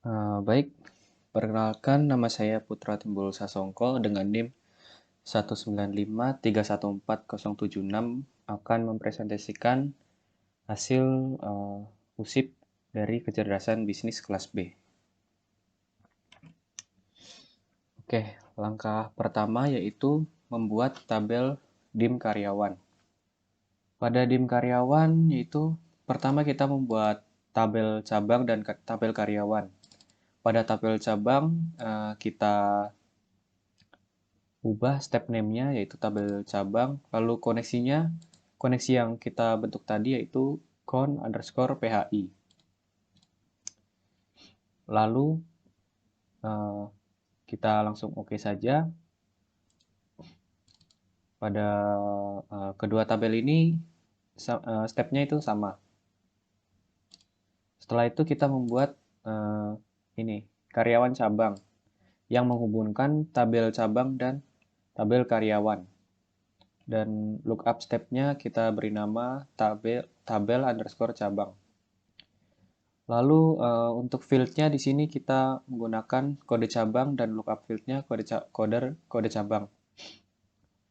Baik, perkenalkan nama saya Putra Timbul Sasongko dengan NIM 195314076 akan mempresentasikan hasil USIP dari kecerdasan bisnis kelas B. Oke, langkah pertama yaitu membuat tabel DIM karyawan. Pada DIM karyawan yaitu pertama kita membuat tabel cabang dan tabel karyawan. Pada tabel cabang kita ubah step name-nya yaitu tabel cabang, lalu koneksi yang kita bentuk tadi yaitu con_phi. Lalu kita langsung oke saja. Pada kedua tabel ini stepnya itu sama. Setelah itu kita membuat ini karyawan cabang yang menghubungkan tabel cabang dan tabel karyawan. Dan lookup step-nya kita beri nama tabel_cabang. Lalu untuk field-nya di sini kita menggunakan kode cabang dan lookup field-nya kode cabang.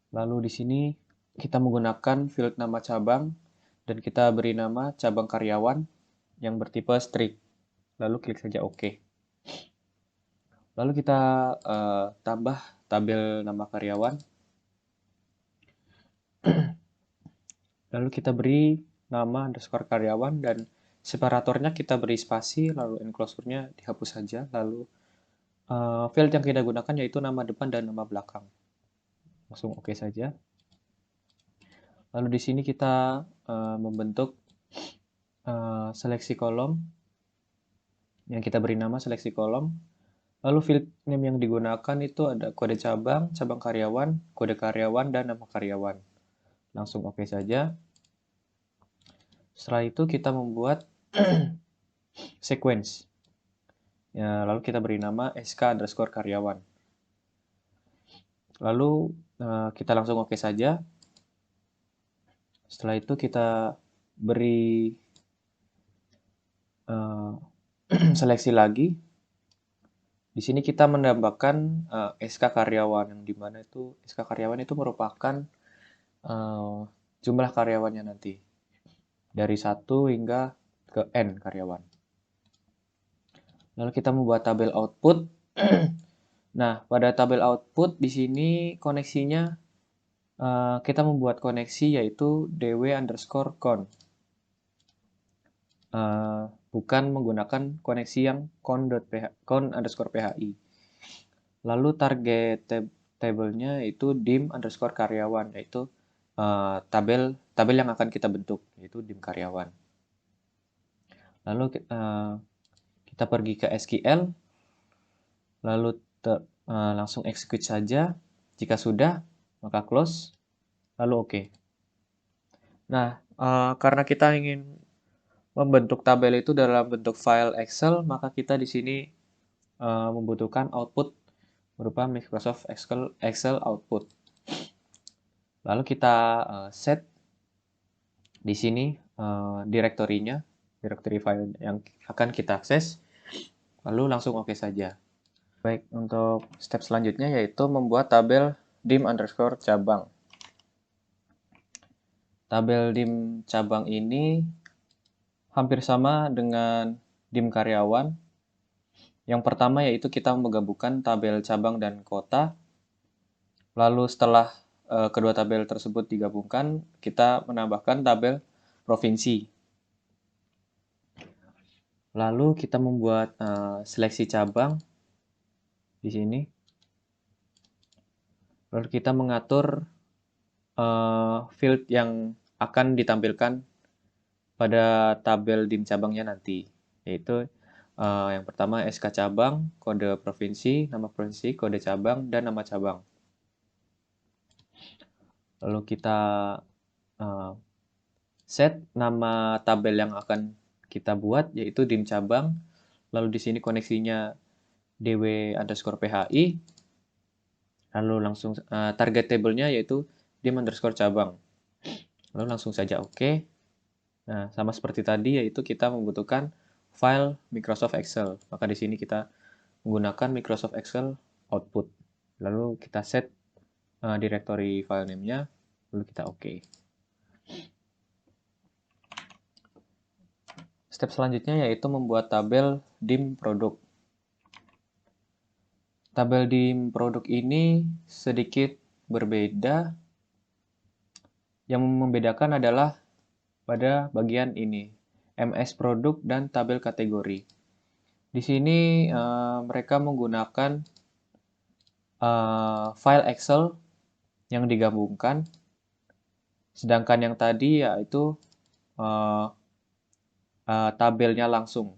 Lalu di sini kita menggunakan field nama cabang dan kita beri nama cabang karyawan yang bertipe string. Lalu klik saja OK. Lalu kita tambah tabel nama karyawan. Lalu kita beri nama underscore karyawan dan separatornya kita beri spasi, lalu enclosure-nya dihapus saja. Lalu field yang kita gunakan yaitu nama depan dan nama belakang. Langsung OK saja. Lalu di sini kita membentuk seleksi kolom yang kita beri nama seleksi kolom. Lalu field name yang digunakan itu ada kode cabang, cabang karyawan, kode karyawan, dan nama karyawan. Langsung OK saja. Setelah itu kita membuat sequence. Ya, lalu kita beri nama sk_karyawan. Lalu kita langsung OK saja. Setelah itu kita beri seleksi lagi. Di sini kita menambahkan SK karyawan, yang dimana itu SK karyawan itu merupakan jumlah karyawannya nanti. Dari 1 hingga ke N karyawan. Lalu kita membuat tabel output. Nah, pada tabel output di sini koneksinya kita membuat koneksi yaitu dw_con. Bukan menggunakan koneksi yang con_phi. Lalu target tabelnya itu dim_karyawan, yaitu tabel yang akan kita bentuk, yaitu dim karyawan. Lalu kita pergi ke SQL, lalu langsung execute saja. Jika sudah, maka close, lalu OK. Nah, karena kita ingin membentuk tabel itu dalam bentuk file Excel, maka kita di sini membutuhkan output berupa Microsoft Excel output. Lalu kita set di sini direktorinya, directory file yang akan kita akses, lalu langsung OK saja. Baik, untuk step selanjutnya yaitu membuat tabel dim_cabang. Tabel dim cabang ini hampir sama dengan dim karyawan. Yang pertama yaitu kita menggabungkan tabel cabang dan kota. Lalu setelah kedua tabel tersebut digabungkan, kita menambahkan tabel provinsi. Lalu kita membuat seleksi cabang di sini. Lalu kita mengatur field yang akan ditampilkan pada tabel dim cabangnya nanti, yaitu yang pertama SK cabang, kode provinsi, nama provinsi, kode cabang, dan nama cabang. Lalu kita set nama tabel yang akan kita buat, yaitu dim cabang. Lalu di sini koneksinya dw_phi. Lalu langsung target table-nya yaitu dim_cabang. Lalu langsung saja OK. Nah, sama seperti tadi, yaitu kita membutuhkan file Microsoft Excel. Maka di sini kita menggunakan Microsoft Excel output. Lalu kita set directory file name-nya, lalu kita oke. Step selanjutnya yaitu membuat tabel dim produk. Tabel dim produk ini sedikit berbeda. Yang membedakan adalah pada bagian ini, MS produk dan tabel kategori. Di sini mereka menggunakan file Excel yang digabungkan, sedangkan yang tadi yaitu tabelnya langsung.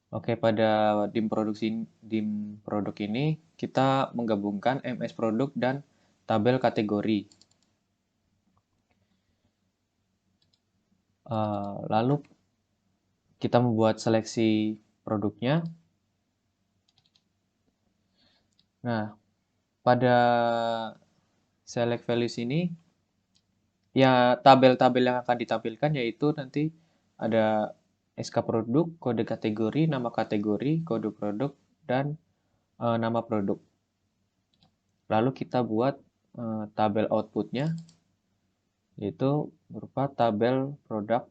Oke, pada dim produk ini kita menggabungkan MS produk dan tabel kategori. Lalu kita membuat seleksi produknya. Nah, pada select values ini, ya tabel-tabel yang akan ditampilkan yaitu nanti ada SK produk, kode kategori, nama kategori, kode produk, dan nama produk. Lalu kita buat tabel outputnya, yaitu berupa tabel produk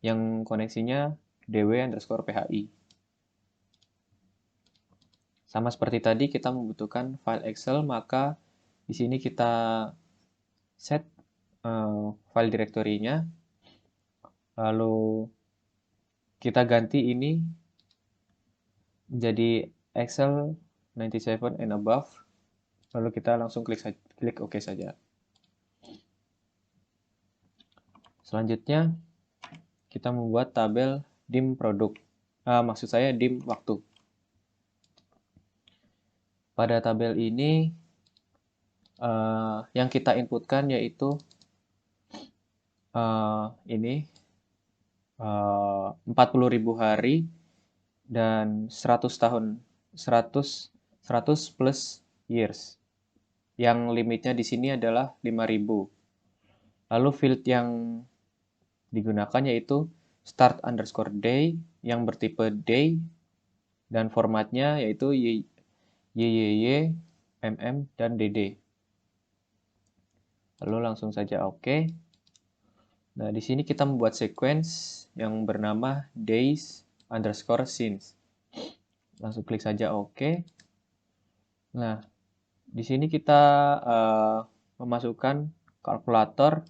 yang koneksinya dw_phi. Sama seperti tadi kita membutuhkan file Excel, maka di sini kita set file directory-nya, lalu kita ganti ini menjadi Excel 97 and above, lalu kita langsung klik OK saja. Selanjutnya, kita membuat tabel dim produk. Maksud saya dim waktu. Pada tabel ini, yang kita inputkan yaitu ini 40.000 hari dan 100 tahun, 100 plus years. Yang limitnya di sini adalah 5.000. Lalu field yang digunakan yaitu start_day yang bertipe day dan formatnya yaitu YYY, MM, dan DD. Lalu langsung saja oke. Nah, di sini kita membuat sequence yang bernama days_since. Langsung klik saja oke. Nah, di sini kita memasukkan kalkulator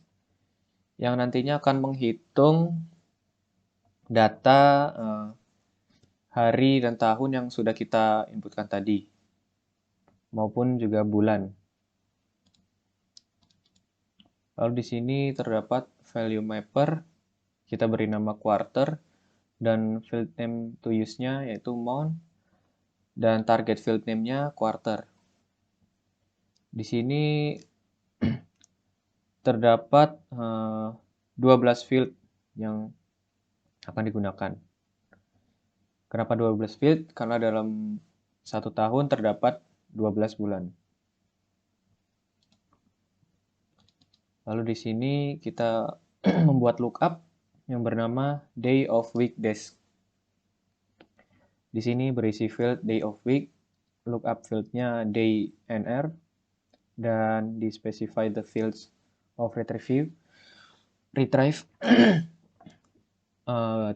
yang nantinya akan menghitung data hari dan tahun yang sudah kita inputkan tadi, maupun juga bulan. Lalu di sini terdapat value mapper, kita beri nama quarter, dan field name to use-nya yaitu month, dan target field name-nya quarter. Di sini terdapat 12 field yang akan digunakan. Kenapa 12 field? Karena dalam 1 tahun terdapat 12 bulan. Lalu di sini kita membuat lookup yang bernama day of week days. Di sini berisi field day of week, lookup fieldnya day nr, dan di specify the fields of retrieve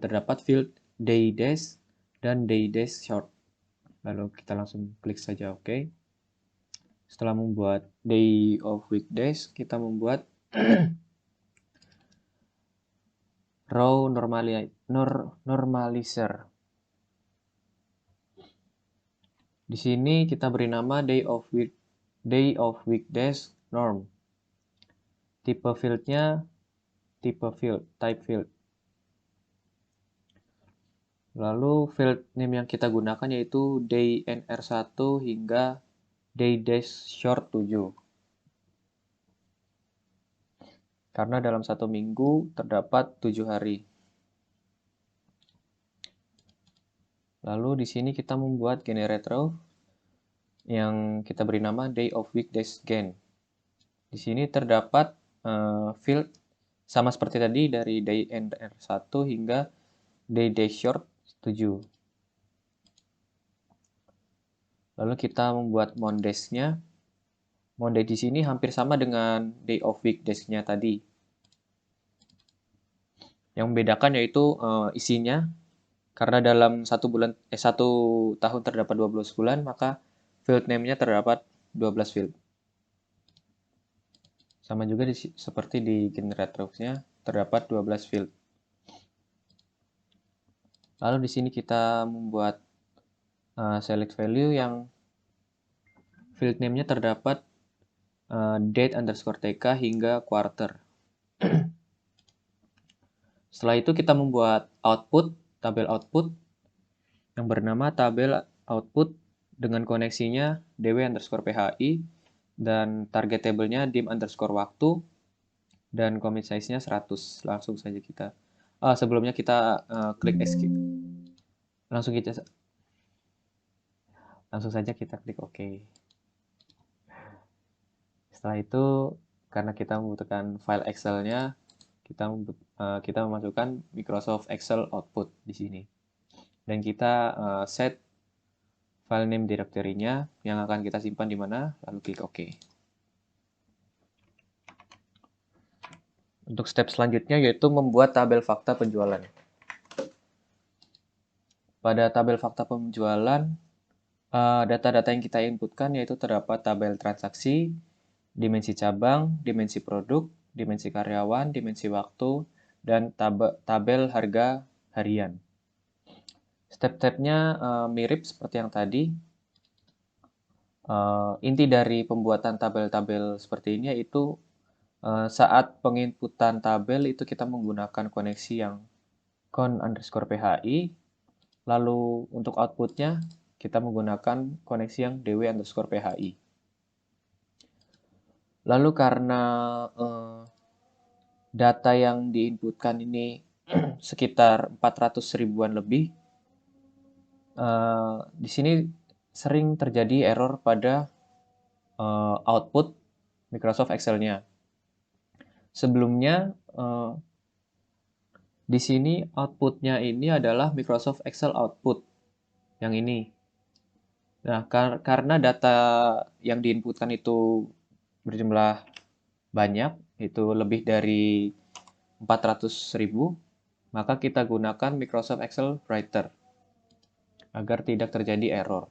terdapat field day days dan day days short. Lalu kita langsung klik saja OK. Setelah membuat day of weekdays, kita membuat row normalizer. Di sini kita beri nama day of weekdays norm. Tipe fieldnya type field. Lalu field name yang kita gunakan yaitu day nr1 hingga day dash short 7. Karena dalam 1 minggu terdapat 7 hari. Lalu di sini kita membuat generate row yang kita beri nama day of weekdays gain. Di sini terdapat field sama seperti tadi dari day nr1 hingga day short, setuju. Lalu kita membuat Mondays-nya. Monday di sini hampir sama dengan day of week days-nya tadi. Yang membedakan yaitu isinya. Karena dalam satu tahun terdapat 12 bulan, maka field name-nya terdapat 12 field. Sama juga seperti di generate rows-nya terdapat 12 field. Lalu di sini kita membuat select value yang field name-nya terdapat date underscore tk hingga quarter. Setelah itu kita membuat tabel output yang bernama tabel output dengan koneksinya dw underscore phi dan target tabelnya dim underscore waktu dan commit size-nya 100. Langsung saja kita. Sebelumnya kita klik escape. Langsung saja kita klik OK. Setelah itu, karena kita membutuhkan file Excel-nya, kita memasukkan Microsoft Excel output di sini. Dan kita set file name directory-nya yang akan kita simpan di mana, lalu klik OK. Untuk step selanjutnya yaitu membuat tabel fakta penjualan. Pada tabel fakta penjualan, data-data yang kita inputkan yaitu terdapat tabel transaksi, dimensi cabang, dimensi produk, dimensi karyawan, dimensi waktu, dan tabel harga harian. Step-stepnya mirip seperti yang tadi. Inti dari pembuatan tabel-tabel seperti ini yaitu saat penginputan tabel itu kita menggunakan koneksi yang con_phi, lalu untuk outputnya kita menggunakan koneksi yang dw_phi. Lalu karena data yang diinputkan ini sekitar 400 ribuan lebih, di sini sering terjadi error pada output Microsoft Excel-nya. Sebelumnya, di sini output-nya ini adalah Microsoft Excel output, yang ini. Nah, karena data yang diinputkan itu berjumlah banyak, itu lebih dari 400.000, maka kita gunakan Microsoft Excel Writer agar tidak terjadi error.